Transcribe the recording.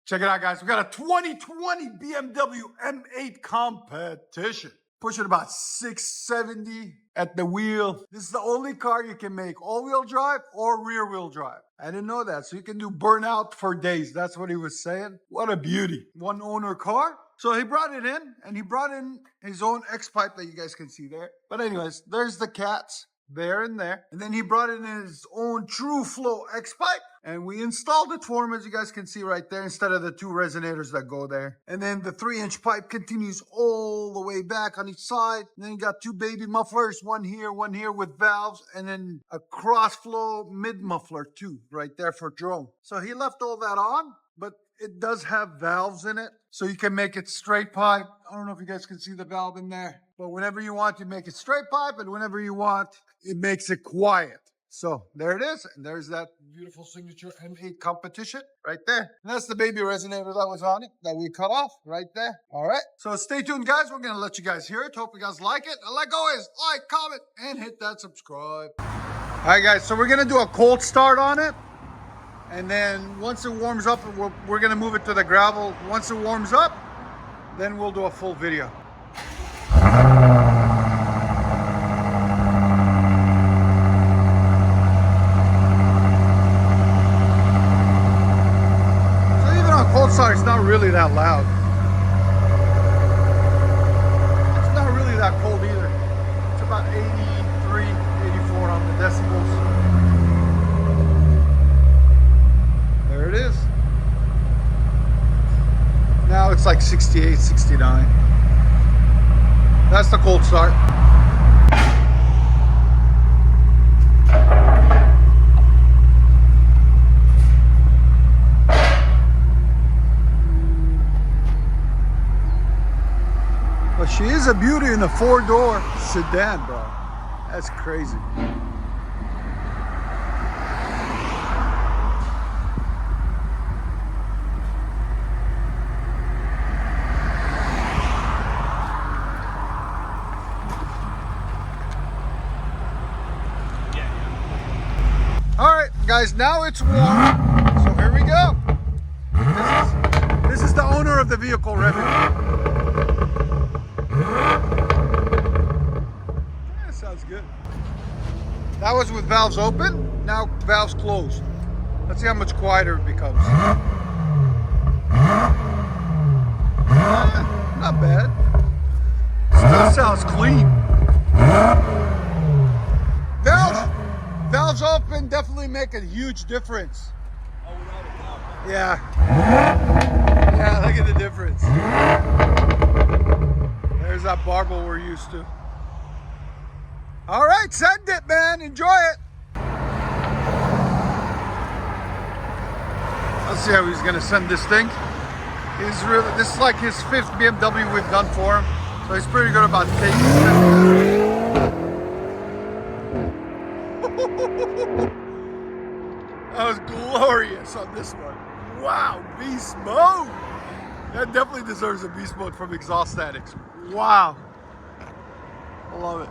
Check it out, guys. We got a 2020 BMW M8 competition. Pushing about 670 at the wheel. This is the only car you can make all-wheel drive or rear-wheel drive. I didn't know that. So you can do burnout for days. That's what he was saying. What a beauty. One owner car. So he brought it in, and he brought in his own X-pipe that you guys can see there. But anyways, there's the cats. There and there. And then he brought in his own True Flow X-pipe. And we installed it for him, as you guys can see right there, instead of the two resonators that go there. And then the 3-inch pipe continues all the way back on each side. And then you got two baby mufflers, one here with valves, and then a cross-flow mid-muffler too, right there for drone. So he left all that on, but it does have valves in it. So you can make it straight pipe. I don't know if you guys can see the valve in there. But whenever you want, you make it straight pipe, and whenever you want, it makes it quiet. So there it is, and there's that beautiful signature M8 competition right there. And that's the baby resonator that was on it that we cut off right there. All right, so stay tuned, guys. We're gonna let you guys hear it. Hope you guys like it. And like always, like, comment, and hit that subscribe. All right, guys, so we're gonna do a cold start on it. And then once it warms up, we're gonna move it to the gravel. Once it warms up, then we'll do a full video. Cold start, it's not really that loud. It's not really that cold either. It's about 83, 84 on the decibels. There it is. Now it's like 68, 69. That's the cold start. But she is a beauty in a 4-door sedan, bro. That's crazy. All right, guys, now it's warm. So here we go. This is the owner of the vehicle, Revs. Yeah, sounds good. That was with valves open, now valves closed. Let's see how much quieter it becomes. Not bad. Still sounds clean. Valves open definitely make a huge difference. Oh, without a doubt. Yeah. Yeah, look at the difference. There's that barbell we're used to. All right, send it, man. Enjoy it. Let's see how he's gonna send this thing. This is like his 5th BMW we've done for him, so he's pretty good about taking it. That was glorious on this one. Wow, beast mode. That definitely deserves a beast mode from Exhaust Statics. Wow. I love it.